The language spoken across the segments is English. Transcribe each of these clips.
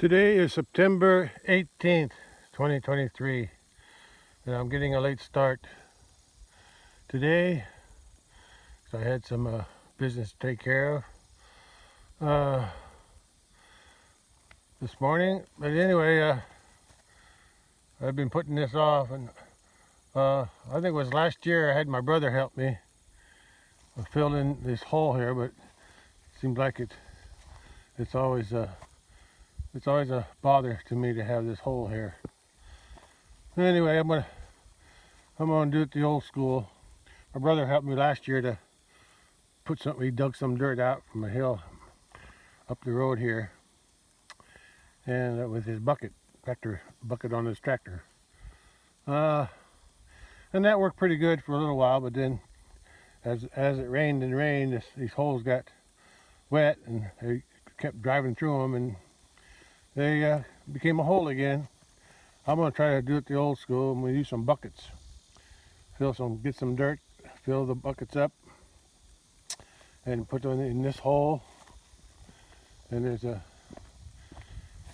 Today is September 18th, 2023, and I'm getting a late start today. So I had some business to take care of this morning. But anyway, I've been putting this off, and I think it was last year I had my brother help me fill in this hole here, but it seems like it's always a bother to me to have this hole here. Anyway, I'm gonna do it the old school. My brother helped me last year to he dug some dirt out from a hill up the road here, and with his bucket on his tractor. And that worked pretty good for a little while, but then as it rained and rained, these holes got wet, and they kept driving through them, and they became a hole again. I'm going to try to do it the old school. I'm going to use some buckets. Get some dirt, fill the buckets up, and put them in this hole. And there's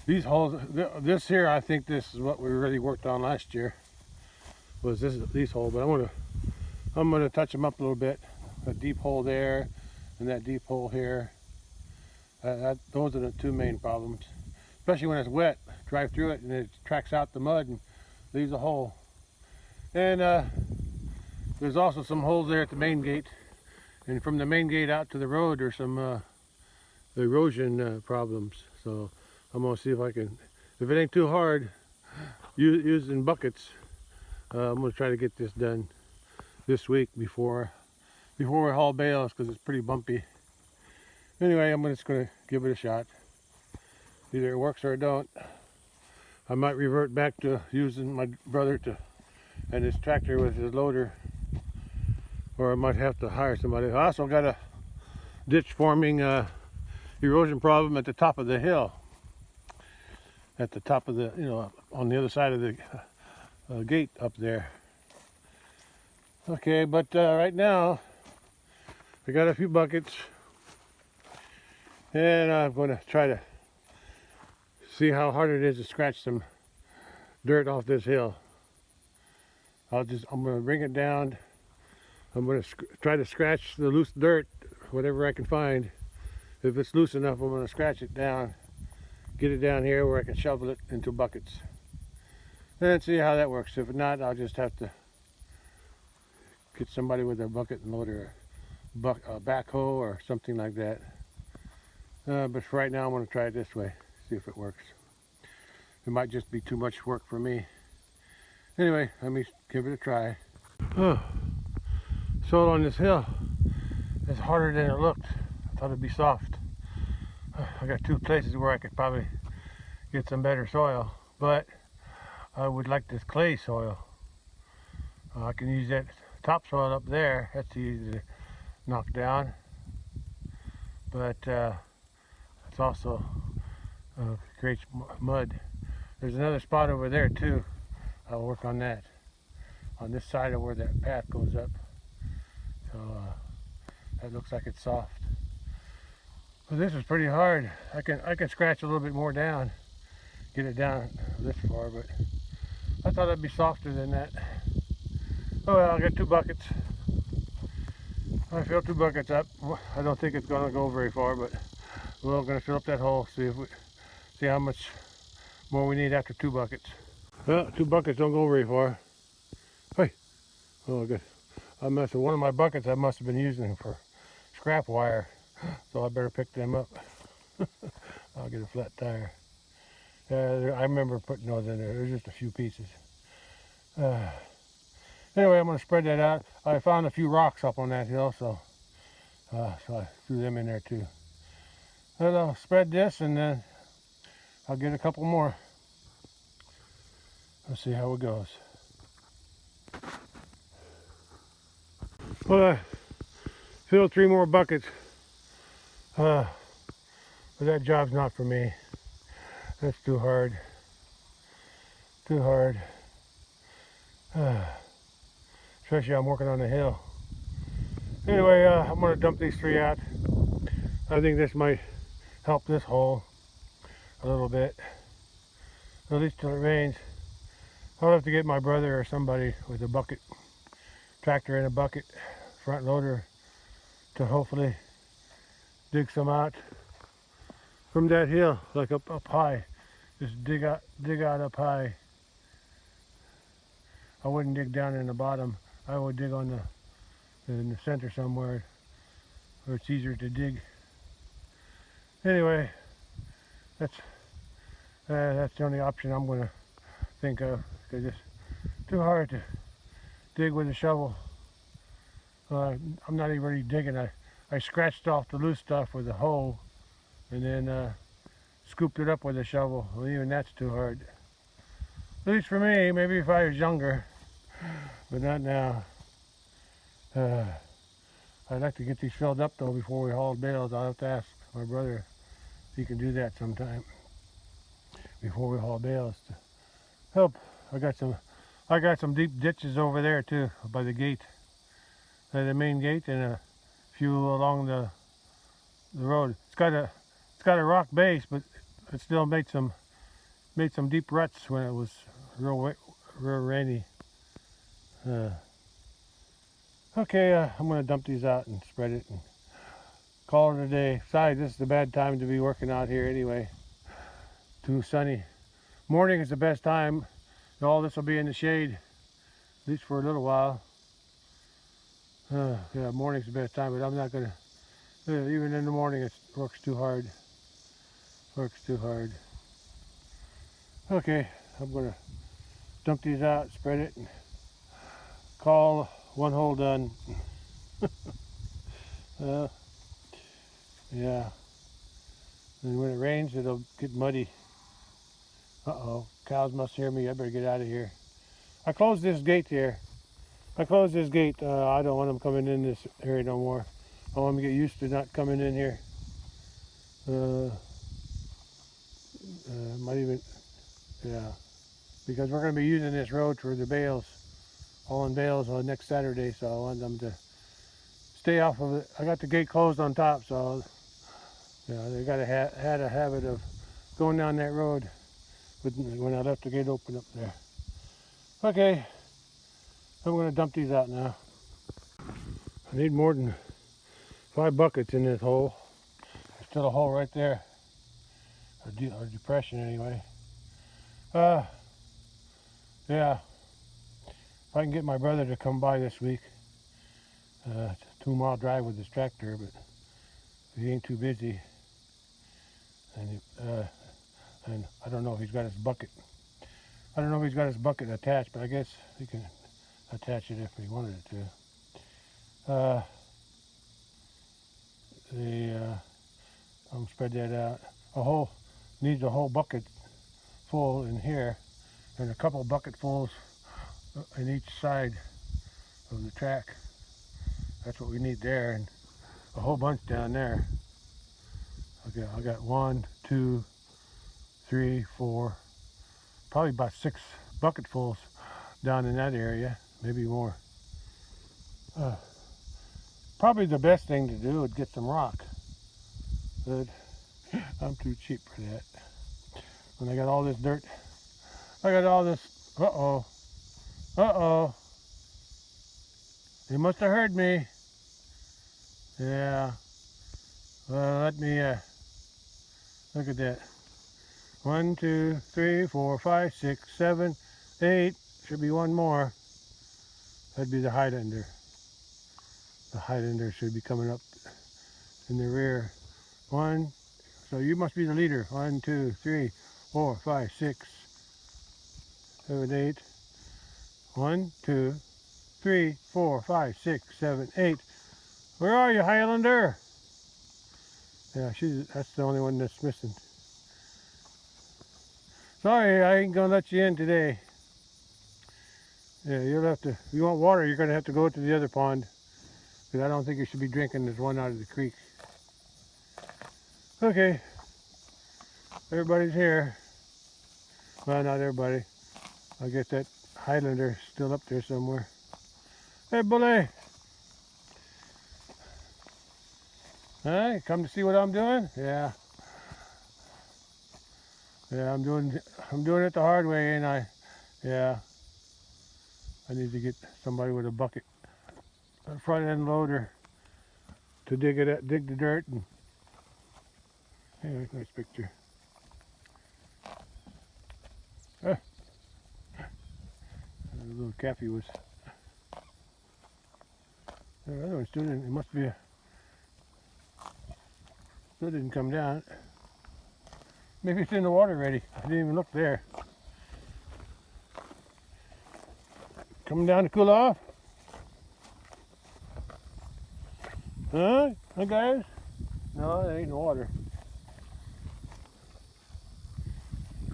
these holes. This here, I think this is what we really worked on last year. Was these holes? But I'm gonna touch them up a little bit. A deep hole there, and that deep hole here. Those are the two main problems. Especially when it's wet, drive through it and it tracks out the mud and leaves a hole. And there's also some holes there at the main gate, and from the main gate out to the road there's some erosion problems. So I'm gonna see if I can, if it ain't too hard, using buckets, I'm gonna try to get this done this week before we haul bales, because it's pretty bumpy. Anyway, I'm just gonna give it a shot. Either it works or it don't. I might revert back to using my brother and his tractor with his loader, or I might have to hire somebody. I also got a ditch forming erosion problem at the top of the hill. At the top of the, on the other side of the gate up there. Okay, but right now I got a few buckets, and I'm going to try to see how hard it is to scratch some dirt off this hill. I'm going to bring it down. I'm going to try to scratch the loose dirt, whatever I can find. If it's loose enough, I'm going to scratch it down, get it down here where I can shovel it into buckets, and see how that works. If not, I'll just have to get somebody with a bucket and loader, a backhoe or something like that. But for right now, I'm going to try it this way, see if it works. It might just be too much work for me. Anyway, let me give it a try. Oh, soil on this hill is harder than it looked. I thought it'd be soft. I got two places where I could probably get some better soil, but I would like this clay soil. I can use that topsoil up there. That's easy to knock down, but it's also creates mud. There's another spot over there too. I'll work on that, on this side of where that path goes up. So that looks like it's soft. Well, this is pretty hard. I can scratch a little bit more down, get it down this far, but I thought it'd be softer than that. Oh well, I'll get two buckets. I fill two buckets up. I don't think it's gonna go very far, but we're gonna fill up that hole, see how much more we need after two buckets. Well, two buckets don't go very far. Hey, oh good. One of my buckets I must have been using for scrap wire, so I better pick them up. I'll get a flat tire. I remember putting those in there. There's just a few pieces. Anyway, I'm going to spread that out. I found a few rocks up on that hill, so I threw them in there too. And I'll spread this, and then I'll get a couple more. Let's see how it goes. Well, I filled 3 more buckets, but that job's not for me. That's too hard. Too hard. Especially I'm working on the hill. Anyway, I'm going to dump these 3 out. I think this might help this hole a little bit. at least till it rains. I'll have to get my brother or somebody with a bucket, tractor and a bucket, front loader, to hopefully dig some out from that hill, like up high. Just dig out up high. I wouldn't dig down in the bottom. I would dig in the center somewhere where it's easier to dig. Anyway, that's the only option I'm going to think of, because it's too hard to dig with a shovel. I'm not even really digging. I scratched off the loose stuff with a hoe and then scooped it up with a shovel. Well, even that's too hard. At least for me, maybe if I was younger, but not now. I'd like to get these filled up though before we haul bales. I'll have to ask my brother if he can do that sometime before we haul bales to help. I got some deep ditches over there too by the gate, the main gate, and a few along the road. It's got a rock base, but it still made some deep ruts when it was real rainy. Okay, I'm going to dump these out and spread it and call it a day. Besides, this is the bad time to be working out here anyway. Too sunny. Morning is the best time. All this will be in the shade, at least for a little while. Yeah, morning's the best time, but I'm not going to, even in the morning, it works too hard. Works too hard. Okay, I'm going to dump these out, spread it, and call one hole done. Yeah. And when it rains, it'll get muddy. Uh-oh, cows must hear me. I better get out of here. I closed this gate here. I closed this gate. I don't want them coming in this area no more. I want them to get used to not coming in here. Might even, yeah. Because we're going to be using this road for the bales, hauling bales on next Saturday, so I want them to stay off of it. I got the gate closed on top, so yeah, they got had a habit of going down that road when I left the gate open up there. Okay, I'm going to dump these out now. I need more than 5 buckets in this hole. There's still a hole right there, a depression anyway. Yeah, if I can get my brother to come by this week. It's a 2-mile drive with his tractor, but he ain't too busy. And I don't know if he's got his bucket. I don't know if he's got his bucket attached, but I guess he can attach it if he wanted it to. Spread that out. Needs a whole bucket full in here, and a couple bucketfuls in each side of the track. That's what we need there, and a whole bunch down there. Okay, I got 1, 2, 3, 4, probably about 6 bucketfuls down in that area, maybe more. Probably the best thing to do would get some rock, but I'm too cheap for that. When I got all this dirt, I got all this. Uh-oh. They must have heard me. Yeah. Well, let me look at that. 1, 2, 3, 4, 5, 6, 7, 8. Should be one more. That'd be the Highlander. The Highlander should be coming up in the rear. 1. So you must be the leader. 1, 2, 3, 4, 5, 6, 7, 8. 1, 2, 3, 4, 5, 6, 7, 8. Where are you, Highlander? Yeah, that's the only one that's missing. Sorry, I ain't gonna let you in today. Yeah, you'll have to, if you want water, you're gonna have to go to the other pond, because I don't think you should be drinking this one out of the creek. Okay, everybody's here. Well, not everybody. I guess that Highlander's still up there somewhere. Hey, bully! Hey, come to see what I'm doing? Yeah. Yeah, I'm doing it the hard way, ain't I? Yeah. I need to get somebody with a bucket, a front end loader, to dig the dirt. And hey, nice picture. Ah, the little Cappy was. The other one still didn't. It must be still didn't come down. Maybe it's in the water already. I didn't even look there. Coming down to cool off? Huh? Hey guys? No, it ain't in the water.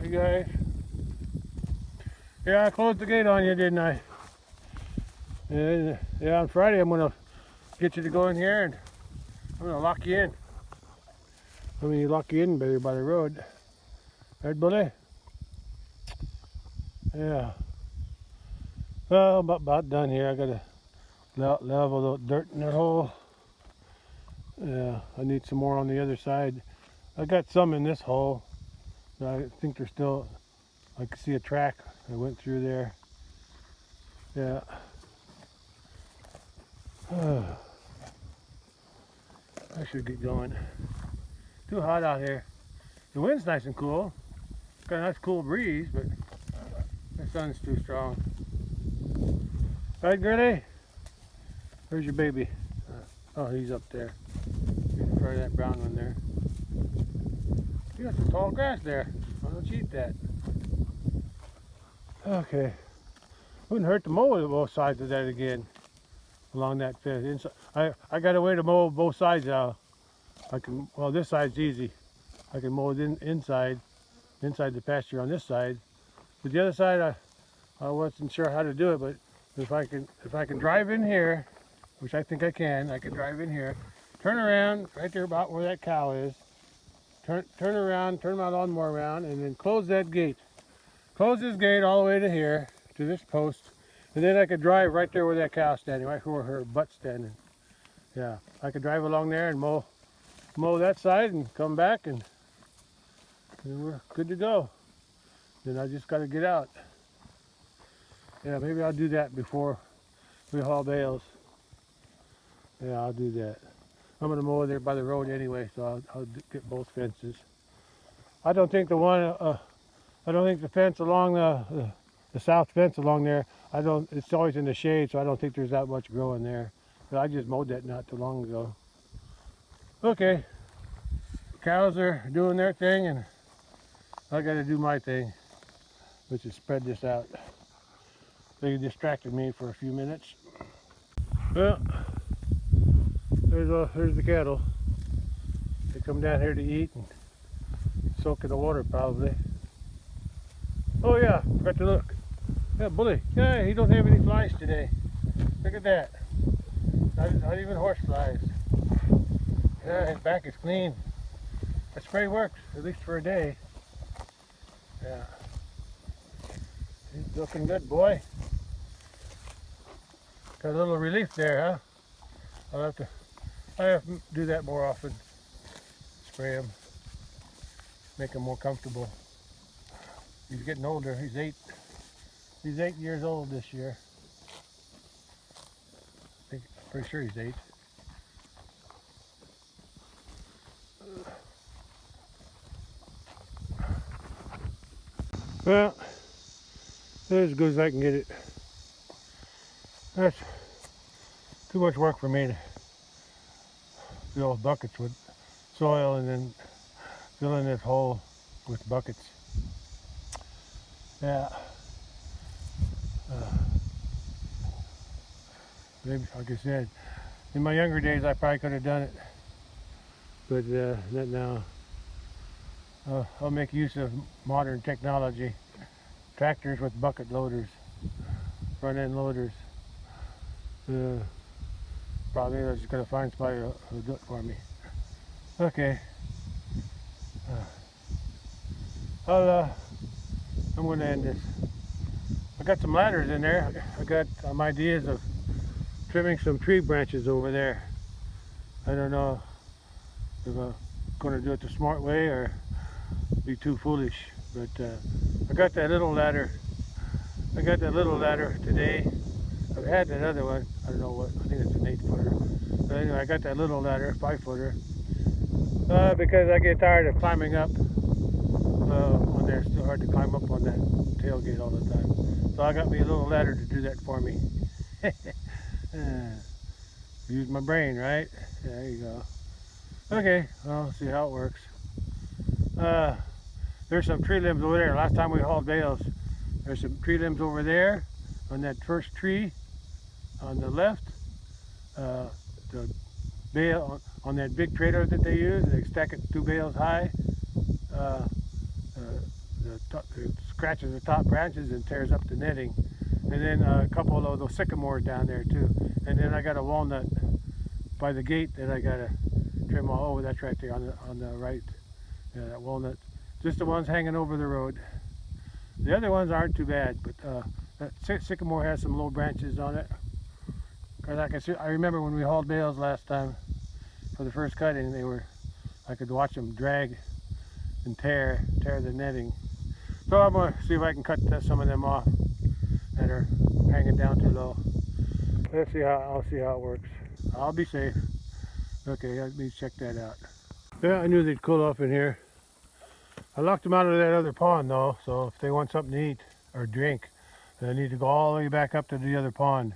Hey guys? Yeah, I closed the gate on you, didn't I? Yeah, on Friday I'm gonna get you to go in here and I'm gonna lock you in. I mean, you lock you in better by the road. Right, Bully? Yeah. Well, about done here. I gotta level the dirt in that hole. Yeah, I need some more on the other side. I got some in this hole. But I think there's still, I can see a track that went through there. Yeah. I should get going. Too hot out here. The wind's nice and cool. Got a nice cool breeze, but the sun's too strong. Right, Gritty? Where's your baby? Oh, he's up there. He's in front of that brown one there. You got some tall grass there. Why don't you eat that? Okay. Wouldn't hurt to mow both sides of that again. Along that fence. I got a way to mow both sides now. I can, well, this side's easy. I can mow it inside the pasture on this side. But the other side, I wasn't sure how to do it. But if I can drive in here, which I think I can drive in here, turn around right there about where that cow is. Turn around, turn my lawnmower around, and then close that gate. Close this gate all the way to here, to this post, and then I could drive right there where that cow's standing, right where her butt's standing. Yeah, I could drive along there and mow that side and come back, and we're good to go. Then I just got to get out. Yeah, maybe I'll do that before we haul bales. Yeah, I'll do that. I'm gonna mow there by the road anyway, so I'll get both fences. I don't think the fence along the south fence along there, it's always in the shade, so I don't think there's that much growing there. But I just mowed that not too long ago. Okay, cows are doing their thing and I gotta do my thing, which is spread this out. They distracted me for a few minutes. Well, there's the cattle. They come down here to eat and soak in the water probably. Oh yeah, forgot to look. Yeah, Bully. Yeah, he don't have any flies today. Look at that. Not even horse flies. Yeah, his back is clean. That spray works, at least for a day. Yeah. He's looking good, boy. Got a little relief there, huh? I have to do that more often. Spray him. Make him more comfortable. He's getting older. He's 8 years old this year. I'm pretty sure he's 8. Well, that's as good as I can get it. That's too much work for me to fill buckets with soil and then fill in this hole with buckets. Yeah. Maybe, like I said, in my younger days I probably could have done it, but not now. I'll make use of modern technology. Tractors with bucket loaders, front end loaders. Probably I was just gonna find somebody who'll do it for me. Okay. I'm gonna end this. I got some ladders in there. I got some ideas of trimming some tree branches over there. I don't know if I'm gonna do it the smart way or be too foolish. But I got that little ladder. I got that little ladder today. I've had that other one. I don't know what. I think it's an 8-footer. But anyway, I got that little ladder, 5-footer, because I get tired of climbing up on there. It's so hard to climb up on that tailgate all the time. So I got me a little ladder to do that for me. Use my brain, right? There you go. Okay, well, see how it works. There's some tree limbs over there. Last time we hauled bales, there's some tree limbs over there on that first tree on the left. The bale on that big trailer that they use, they stack it 2 bales high. Uh, it scratches the top branches and tears up the netting. And then a couple of those sycamores down there too. And then I got a walnut by the gate that I gotta trim off. Oh, that's right there on the right. Yeah, that walnut. Just the ones hanging over the road. The other ones aren't too bad, but that sycamore has some low branches on it. Cause I remember when we hauled bales last time for the first cutting, I could watch them drag and tear the netting. So I'm gonna see if I can cut some of them off that are hanging down too low. I'll see how it works. I'll be safe. Okay, let me check that out. Yeah, I knew they'd cool off in here. I locked them out of that other pond though, so if they want something to eat or drink, they need to go all the way back up to the other pond.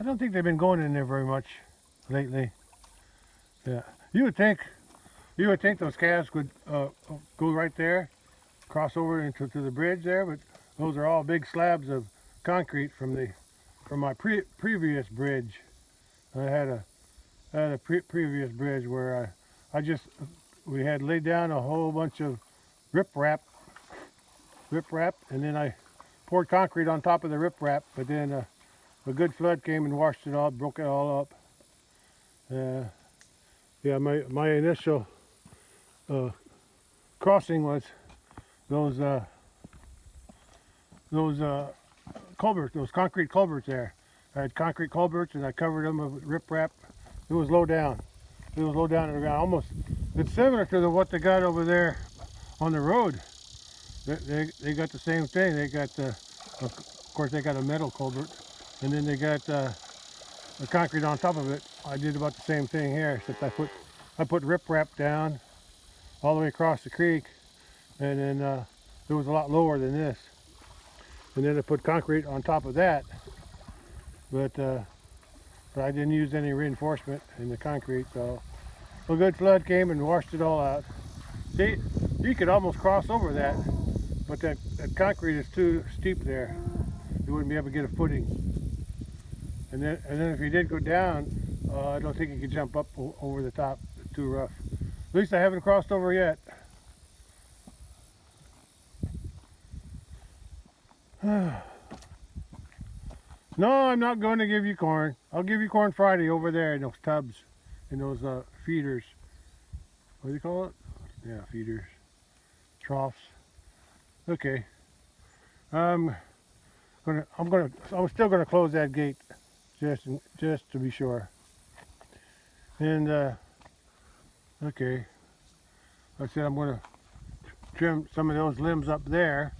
I don't think they've been going in there very much lately. Yeah, you would think those calves would go right there, cross over into the bridge there, but those are all big slabs of concrete from my previous bridge. I had a previous bridge where we had laid down a whole bunch of riprap, and then I poured concrete on top of the riprap, but then a good flood came and washed it all, broke it all up. Yeah, my initial crossing was those culverts, those concrete culverts there. I had concrete culverts and I covered them with riprap. It was low down. It was low down to the ground. Almost, it's similar to what they got over there on the road. They got the same thing. They got of course they got a metal culvert, and then they got the concrete on top of it. I did about the same thing here, except I put riprap down all the way across the creek, and then it was a lot lower than this. And then I put concrete on top of that, but I didn't use any reinforcement in the concrete, so a good flood came and washed it all out. See, you could almost cross over that, but that concrete is too steep there. You wouldn't be able to get a footing. And then if you did go down, I don't think you could jump up over the top. It's too rough. At least I haven't crossed over yet. No, I'm not going to give you corn. I'll give you corn Friday over there in those tubs, in those feeders. What do you call it? Yeah, feeders. Troughs. Okay. I'm still gonna close that gate, just to be sure. And okay. Like I said, I'm gonna trim some of those limbs up there.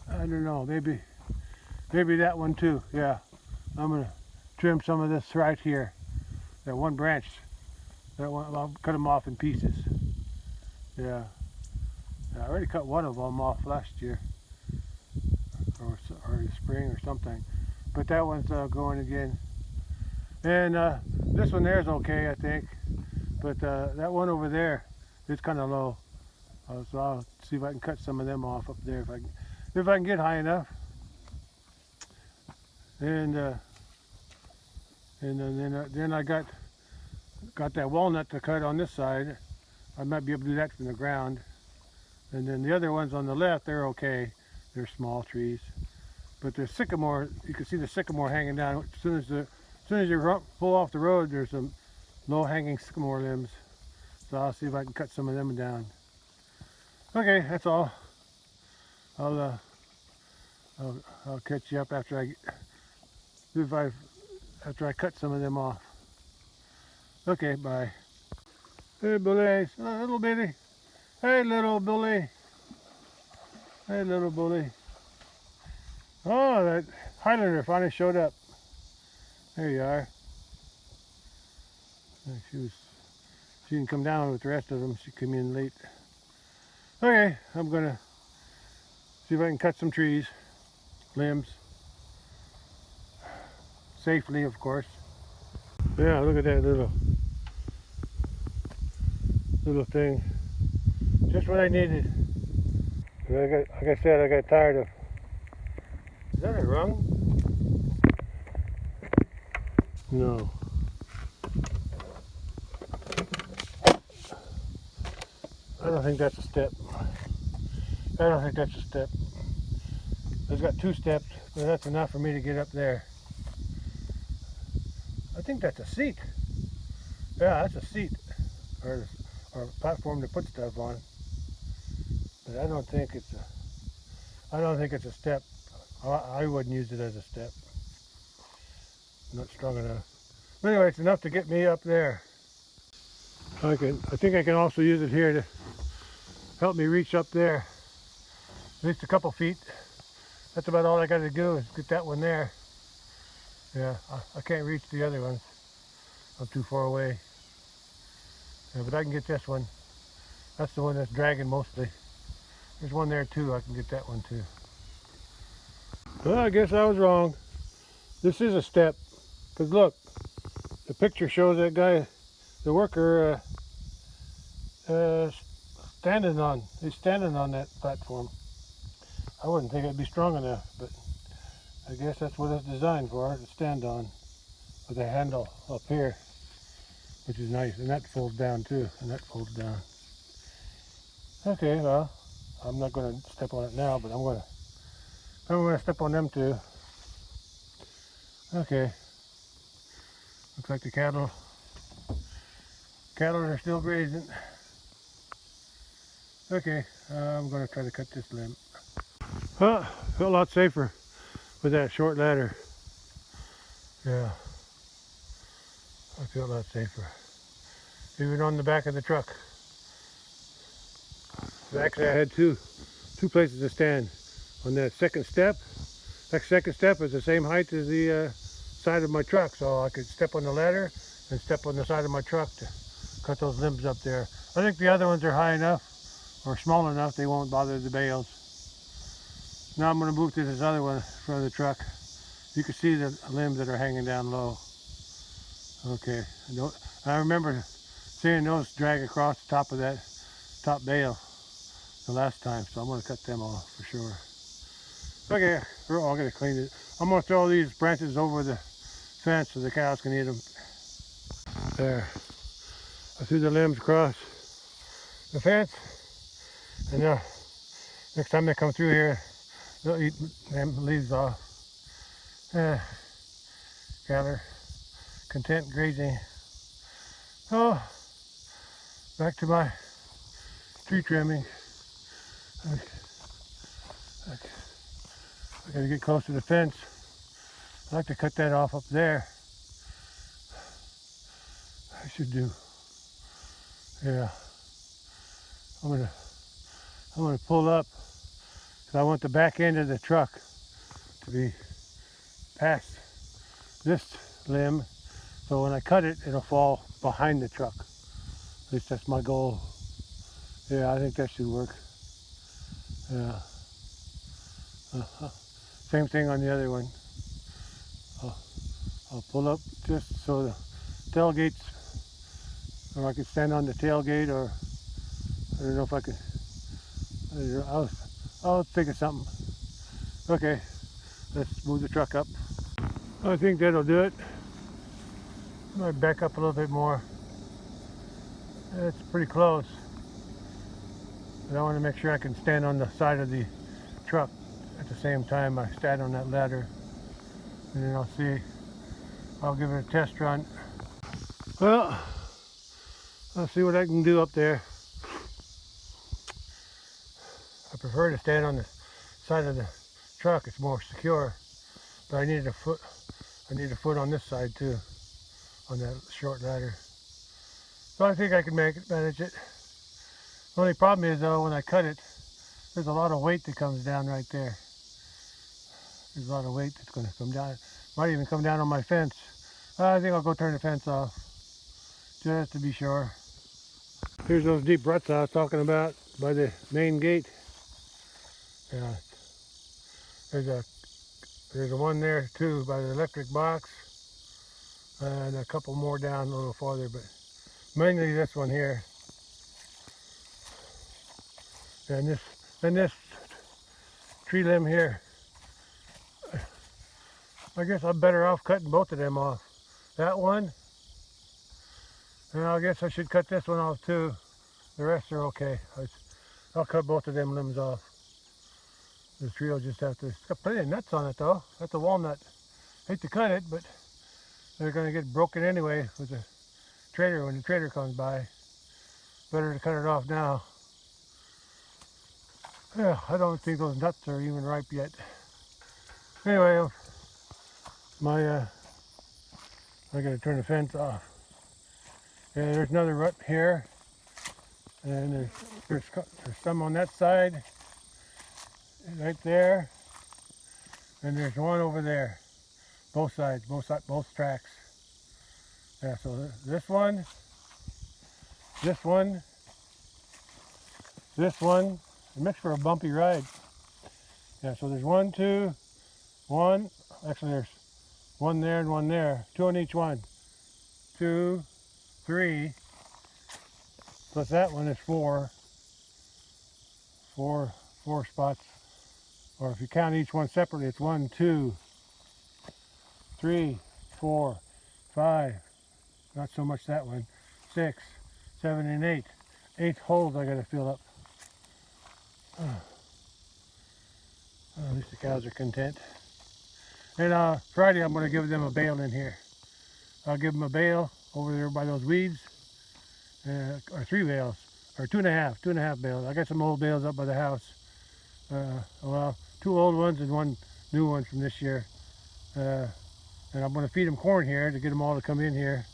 I don't know, maybe that one too. Yeah, I'm gonna trim some of this right here. That one branch. That one, I'll cut them off in pieces. Yeah. I already cut one of them off last year, or the spring or something. But that one's going again. And this one there is okay, I think. But that one over there is kind of low. So I'll see if I can cut some of them off up there if I can get high enough. And then I got that walnut to cut on this side. I might be able to do that from the ground. And then the other ones on the left, they're okay. They're small trees. But the sycamore, you can see the sycamore hanging down. As soon as you pull off the road, there's some low-hanging sycamore limbs. So I'll see if I can cut some of them down. Okay, that's all. I'll catch you up after I cut some of them off. Okay, bye. Hey, boys, a little bitty. Hey, little bully. Hey, little bully. Oh, that Highlander finally showed up. There you are. She didn't come down with the rest of them. She came in late. Okay, I'm gonna see if I can cut some trees, limbs, safely, of course. Yeah, look at that little thing. Just what I needed. Like I said, I got tired of. Is that a rung? No. I don't think that's a step. I don't think that's a step. It's got 2 steps, but that's enough for me to get up there. I think that's a seat. Yeah, that's a seat, or a platform to put stuff on. But I don't think it's a step. I wouldn't use it as a step. Not strong enough. But anyway, it's enough to get me up there. I think I can also use it here to help me reach up there. At least a couple feet. That's about all I got to do is get that one there. Yeah, I can't reach the other ones. I'm too far away. Yeah, but I can get this one. That's the one that's dragging mostly. There's one there too. I can get that one too. Well, I guess I was wrong. This is a step. Because look, the picture shows that guy, the worker, he's standing on that platform. I wouldn't think it'd be strong enough, but I guess that's what it's designed for, to stand on, with a handle up here, which is nice. And that folds down too, and that folds down. Okay, well, I'm not going to step on it now, but I'm going to step on them too. Okay. Looks like the cattle are still grazing. Okay, I'm going to try to cut this limb. Well, I feel a lot safer with that short ladder. Yeah, I feel a lot safer. Even on the back of the truck. Actually, I had two places to stand. On that second step, that second step is the same height as the side of my truck, so I could step on the ladder and step on the side of my truck to cut those limbs up there. I think the other ones are high enough or small enough they won't bother the bales. Now I'm going to move to this other one in front of the truck. You can see the limbs that are hanging down low. Okay, I remember seeing those drag across the top of that top bale the last time, so I'm going to cut them off for sure. Okay, I'm going to clean it. I'm going to throw these branches over the fence so the cows can eat them. There. I threw the limbs across the fence, and next time they come through here, they'll eat them leaves off. Cattle are content grazing. Oh, back to my tree trimming. I gotta get close to the fence. I'd like to cut that off up there. I should do. Yeah. I'm gonna pull up because I want the back end of the truck to be past this limb, so when I cut it, it'll fall behind the truck. At least that's my goal. Yeah, I think that should work. Yeah. Same thing on the other one. I'll pull up just so the tailgates, or I can stand on the tailgate, or I don't know if I can. I'll think of something. Okay, let's move the truck up. I think that'll do it. I might back up a little bit more. It's pretty close. But I want to make sure I can stand on the side of the truck at the same time I stand on that ladder. And then I'll give it a test run. Well, I'll see what I can do up there. I prefer to stand on the side of the truck, it's more secure. But I need a foot on this side too, on that short ladder. So I think I can manage it. The only problem is though, when I cut it, there's a lot of weight that comes down right there. There's a lot of weight that's going to come down. Might even come down on my fence. I think I'll go turn the fence off, just to be sure. Here's those deep ruts I was talking about by the main gate. Yeah, there's a one there too by the electric box, and a couple more down a little farther, but mainly this one here. And this tree limb here. I guess I'm better off cutting both of them off. That one, and I guess I should cut this one off too. The rest are okay. I'll cut both of them limbs off. This tree will just have to, it's got plenty of nuts on it though. That's a walnut. Hate to cut it, but they're going to get broken anyway with the trailer when the trailer comes by. Better to cut it off now. Yeah, I don't think those nuts are even ripe yet. Anyway, I gotta turn the fence off. Yeah, there's another rut here, and there's some on that side, right there, and there's one over there. Both sides, both tracks. Yeah, so this one, this one, this one. It makes for a bumpy ride. Yeah, so there's one, two, one. Actually, there's one there and one there. Two on each one. 2, 3. Plus that one is 4. Four spots. Or if you count each one separately, it's 1, 2, 3, 4, 5. Not so much that one. 6, 7, and 8. 8 holes I gotta fill up. At least the cows are content. And Friday I'm going to give them a bale in here. I'll give them a bale over there by those weeds, or 3 bales, or 2.5 bales. I got some old bales up by the house. Well, 2 old ones and 1 new one from this year. And I'm going to feed them corn here to get them all to come in here.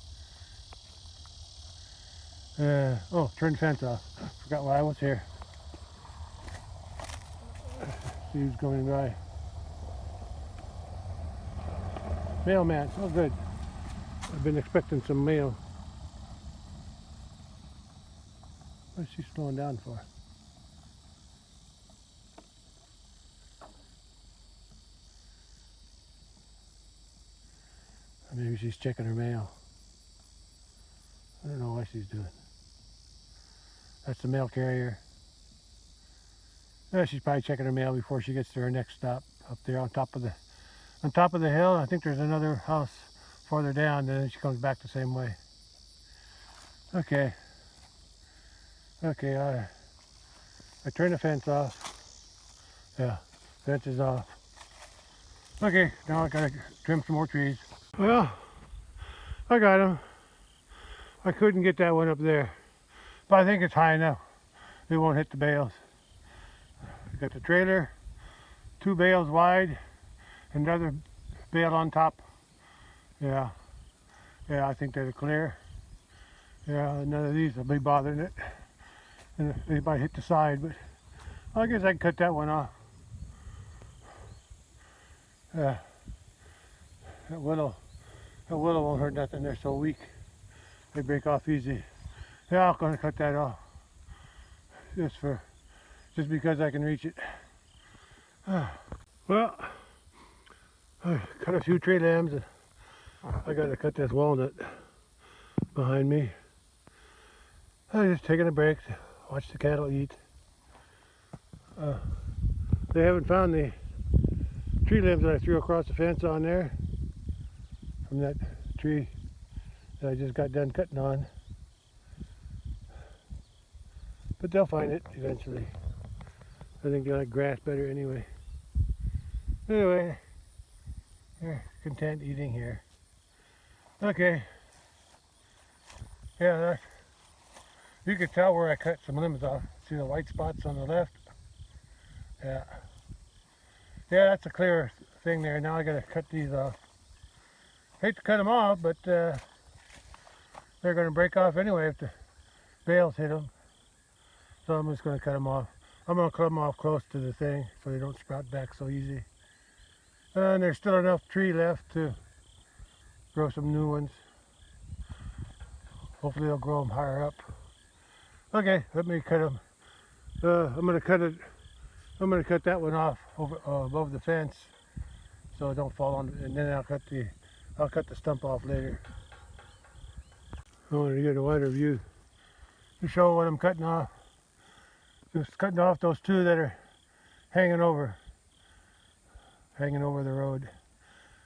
Oh, turn the fence off. Forgot why I was here. See who's coming by. Mailman, oh good. I've been expecting some mail. What's she slowing down for? Maybe she's checking her mail. I don't know what she's doing. That's the mail carrier. She's probably checking her mail before she gets to her next stop up there on top of the hill. I think there's another house farther down, and then she comes back the same way. Okay. Okay, I turned the fence off. Yeah, fence is off. Okay, now I gotta trim some more trees. Well, I got them. I couldn't get that one up there, but I think it's high enough. It won't hit the bales. I got the trailer, 2 bales wide, another bale on top. Yeah, I think they're clear. Yeah, none of these will be bothering it. And they might hit the side, but I guess I can cut that one off. Yeah, that willow won't hurt nothing. They're so weak. They break off easy. Yeah, I'm gonna cut that off. Just because I can reach it. Well, I cut a few tree limbs, and I gotta cut this walnut behind me. I'm just taking a break to watch the cattle eat. They haven't found the tree limbs that I threw across the fence on there from that tree that I just got done cutting on. But they'll find it eventually. I think they like grass better anyway. Anyway, they're content eating here. Okay. Yeah, you could tell where I cut some limbs off. See the white spots on the left? Yeah. Yeah, that's a clear thing there. Now I gotta cut these off. Hate to cut them off, but they're gonna break off anyway if the bales hit them. So I'm just going to cut them off. I'm going to cut them off close to the thing so they don't sprout back so easy. And there's still enough tree left to grow some new ones. Hopefully they'll grow them higher up. Okay, let me cut them. I'm going to cut it. I'm going to cut that one off over above the fence so it don't fall on. And then I'll cut the stump off later. I wanted to get a wider view to show what I'm cutting off. Just cutting off those two that are hanging over the road,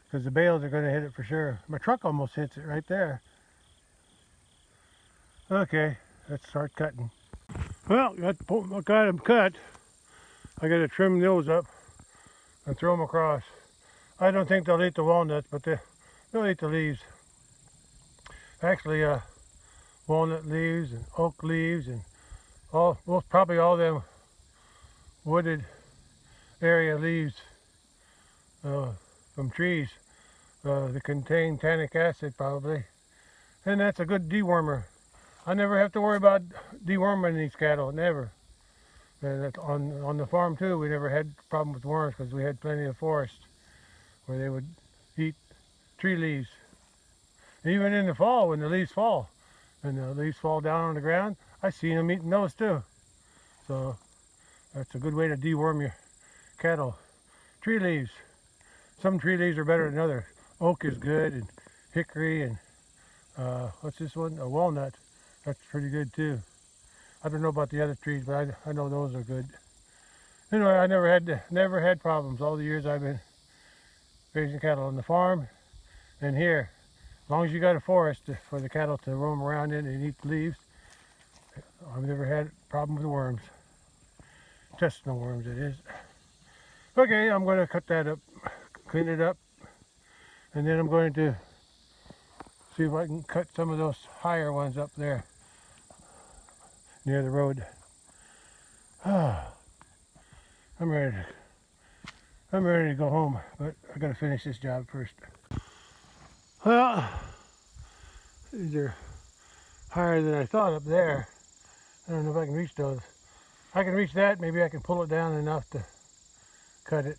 because the bales are going to hit it for sure. My truck almost hits it right there. Okay, let's start cutting. Well, I got them cut. I got to trim those up and throw them across. I don't think they'll eat the walnuts, but they'll eat the leaves. Actually, walnut leaves and oak leaves and probably all them wooded area leaves from trees that contain tannic acid probably, and that's a good dewormer. I never have to worry about deworming these cattle, never. And on the farm too, we never had a problem with worms because we had plenty of forest where they would eat tree leaves. Even in the fall when the leaves fall and the leaves fall down on the ground, I seen them eating those too. So that's a good way to deworm your cattle. Tree leaves. Some tree leaves are better than others. Oak is good, and hickory, and what's this one? A walnut. That's pretty good too. I don't know about the other trees, but I know those are good. Anyway, I never had problems all the years I've been raising cattle on the farm and here. As long as you got a forest for the cattle to roam around in and eat the leaves, I've never had a problem with worms. Intestinal worms, it is. Okay, I'm going to cut that up, clean it up, and then I'm going to see if I can cut some of those higher ones up there near the road. I'm ready to go home, but I got to finish this job first. Well, these are higher than I thought up there. I don't know if I can reach those. If I can reach that, maybe I can pull it down enough to cut it.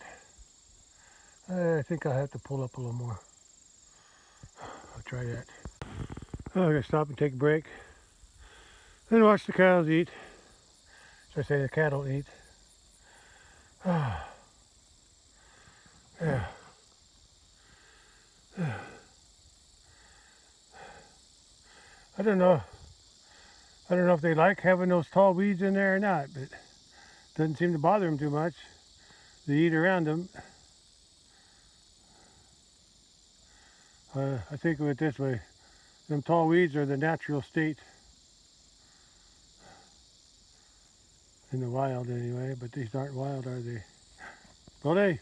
I think I'll have to pull up a little more. I'll try that. I'm going to stop and take a break. Then watch the cows eat. Should I say the cattle eat. Yeah. I don't know if they like having those tall weeds in there or not, but it doesn't seem to bother them too much. They eat around them. I think of it this way. Them tall weeds are the natural state. In the wild anyway, but these aren't wild, are they? Well, I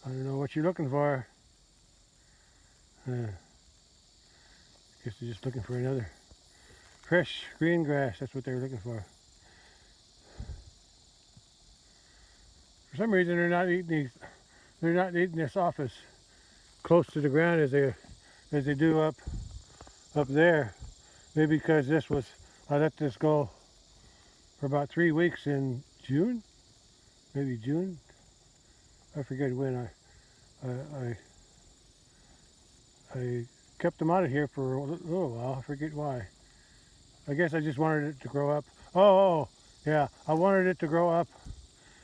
don't know what you're looking for. Guess they're just looking for another fresh green grass. That's what they're looking for. For some reason, they're not eating these. They're not eating this off as close to the ground as they do up there. Maybe because I let this go for about 3 weeks in June, maybe June. I forget when I kept them out of here for a little while. I forget why. I guess I just wanted it to grow up. Oh, yeah, I wanted it to grow up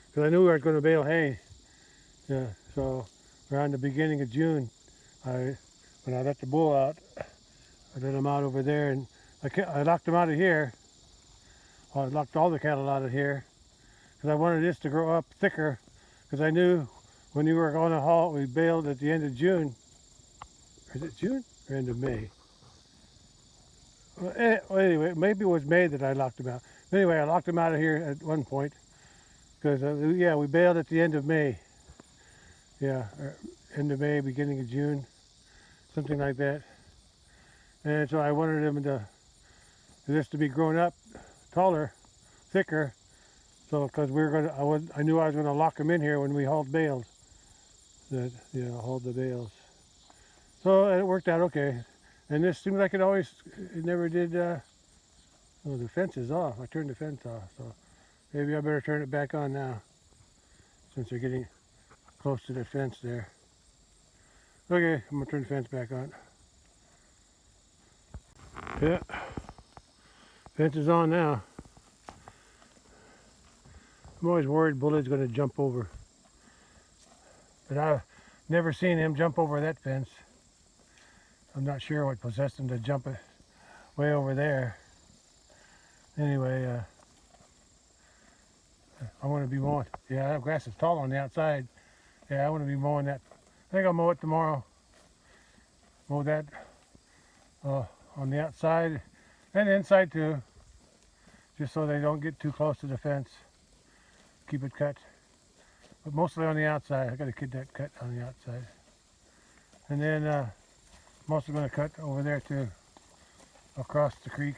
because I knew I was going to bale hay. Yeah, so around the beginning of June, when I let the bull out, I let him out over there, and I locked him out of here. Well, I locked all the cattle out of here because I wanted this to grow up thicker, because I knew when you were going to halt, we baled at the end of June. Is it June or end of May? Well, anyway, maybe it was May that I locked them out. Anyway, I locked them out of here at one point because, yeah, we baled at the end of May. Yeah, end of May, beginning of June, something like that. And so I wanted them this to be grown up, taller, thicker. So, because I knew I was going to lock them in here when we hauled bales. Hauled the bales. So it worked out okay. And this seemed like it never did Oh, the fence is off. I turned the fence off, so maybe I better turn it back on now since they're getting close to the fence there. Okay, I'm gonna turn the fence back on. Yeah, fence is on now. I'm always worried Bullet's gonna jump over, but I've never seen him jump over that fence. I'm not sure what possessed him to jump it way over there. Anyway, I want to be mowing. Yeah, that grass is tall on the outside. Yeah, I want to be mowing that. I think I'll mow it tomorrow. Mow that on the outside and the inside too, just so they don't get too close to the fence. Keep it cut, but mostly on the outside. I got to get that cut on the outside, and then I'm also going to cut over there too, across the creek,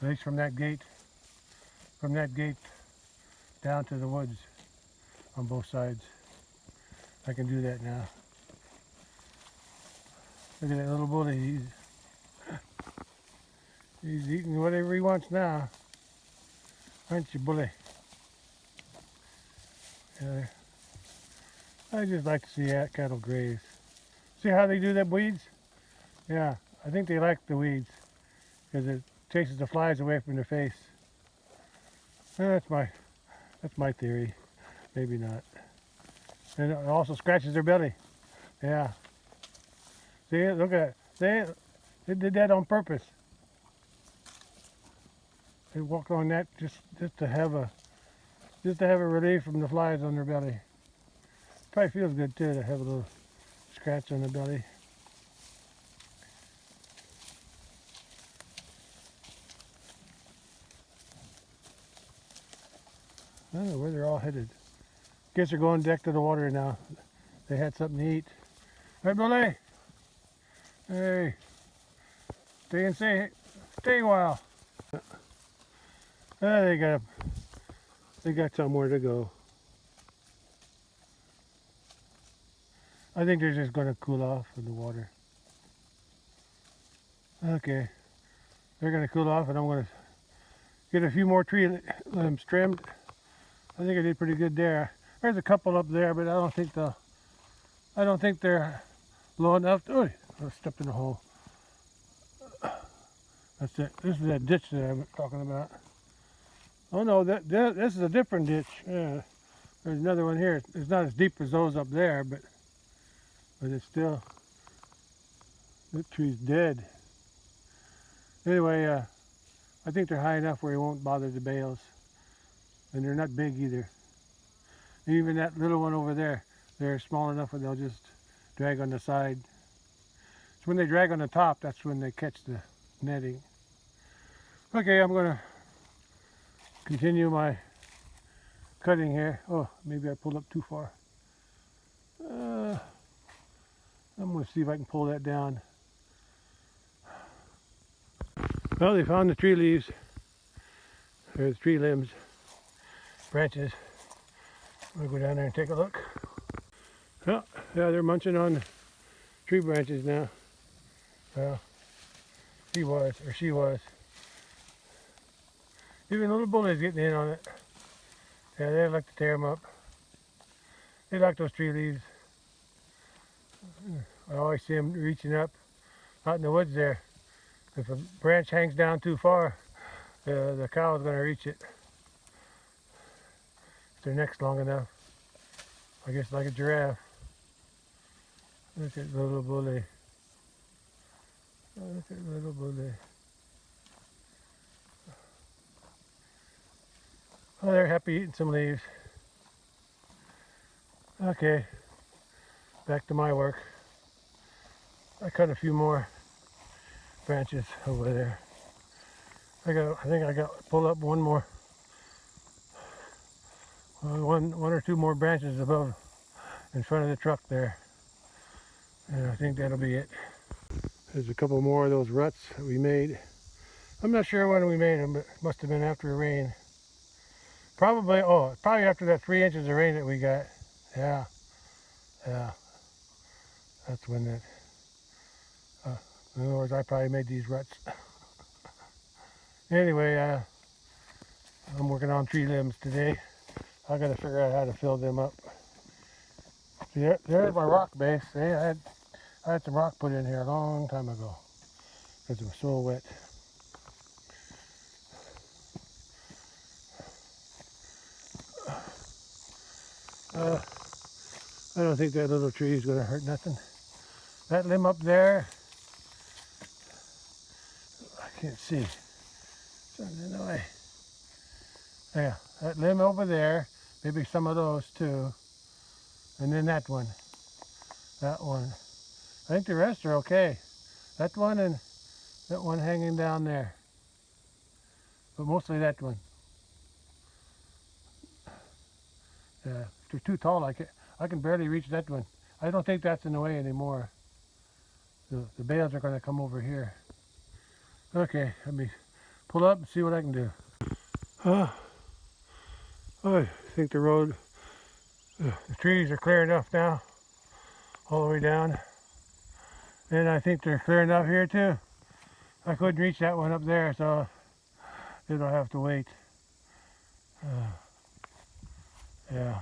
at least from that gate down to the woods on both sides. I can do that now. Look at that little bully. He's eating whatever he wants now. Aren't you, bully? Yeah. I just like to see cattle graze. See how they do that weeds? Yeah, I think they like the weeds because it chases the flies away from their face. That's my theory. Maybe not. And it also scratches their belly. Yeah. See, look at it. They did that on purpose. They walk on that just to have a relief from the flies on their belly. Probably feels good too to have a little scratch on the belly. I don't know where they're all headed. Guess they're going back to the water now. They had something to eat. Hey, bully. Hey. Stay a while. They got somewhere to go. I think they're just going to cool off in the water. Okay. They're going to cool off, and I'm going to get a few more tree limbs trimmed. I think I did pretty good there. There's a couple up there, but I don't think they're low enough. Oh, I stepped in a hole. That's it. This is that ditch that I'm talking about. Oh no, this is a different ditch. Yeah, there's another one here. It's not as deep as those up there, but it's still. That tree's dead. Anyway, I think they're high enough where it won't bother the bales, and they're not big either. Even that little one over there, they're small enough where they'll just drag on the side. So when they drag on the top, that's when they catch the netting. Okay, I'm going to continue my cutting here. Oh, maybe I pulled up too far. I'm going to see if I can pull that down. Well, they found the tree leaves. There's tree limbs, branches. I'm going to go down there and take a look. Oh, yeah, they're munching on the tree branches now. Well, she was. Even little bullies getting in on it. Yeah, they like to tear them up. They like those tree leaves. I always see them reaching up out in the woods there. If a branch hangs down too far, the cow is going to reach it. If their neck's long enough. I guess like a giraffe. Look at little bully. Oh, look at little bully. Oh, they're happy eating some leaves. Okay, back to my work. I cut a few more branches over there. I think I got pull up one more, one or two more branches above in front of the truck there, and I think that'll be it. There's a couple more of those ruts that we made. I'm not sure when we made them, but it must have been after a rain. Probably after that 3 inches of rain that we got. Yeah, that's when that. In other words, I probably made these ruts. Anyway, I'm working on tree limbs today. I gotta figure out how to fill them up. See, there's my rock base. See, I had some rock put in here a long time ago because it was so wet. I don't think that little tree is gonna hurt nothing. That limb up there, I can't see. Something in the way. Yeah, that limb over there, maybe some of those too. And then that one. That one. I think the rest are okay. That one and that one hanging down there. But mostly that one. Yeah, if they're too tall, I can barely reach that one. I don't think that's in the way anymore. The bales are going to come over here. Okay, let me pull up and see what I can do. I think the trees are clear enough now, all the way down. And I think they're clear enough here too. I couldn't reach that one up there, so it'll have to wait. Yeah.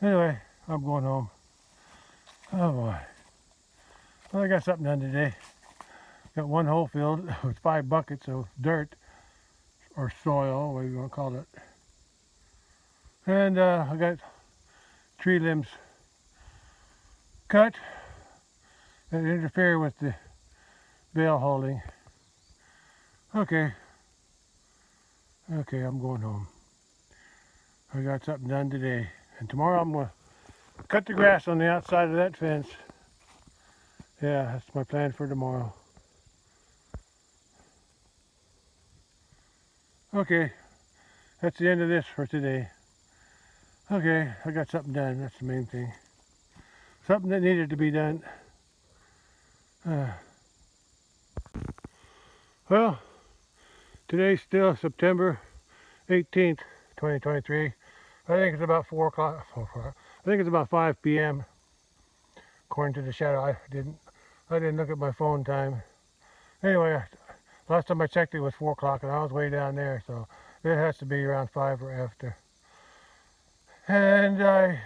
Anyway, I'm going home. Oh boy. Well, I got something done today. Got one hole filled with 5 buckets of dirt or soil, whatever you want to call it. And I got tree limbs cut that interfere with the bale hauling. Okay, I'm going home. I got something done today. And tomorrow I'm going to cut the grass on the outside of that fence. Yeah, that's my plan for tomorrow. Okay, that's the end of this for today. Okay, I got something done. That's the main thing. Something that needed to be done. Well, today's still September 18th, 2023. I think it's about 4 o'clock. I think it's about 5 p.m. according to the shadow. I didn't look at my phone time. Anyway, last time I checked it was 4 o'clock and I was way down there, so it has to be around 5 or after. And I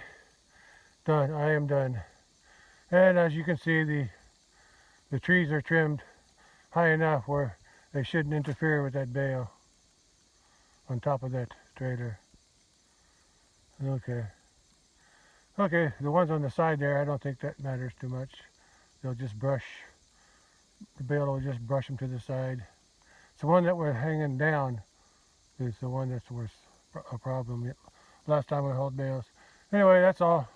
am done. And as you can see, the trees are trimmed high enough where they shouldn't interfere with that bale on top of that trailer. Okay, the ones on the side there, I don't think that matters too much. They'll just brush, the bale will just brush them to the side. It's the one that was hanging down is the one that's worth a problem. Last time we hauled bales. Anyway, that's all.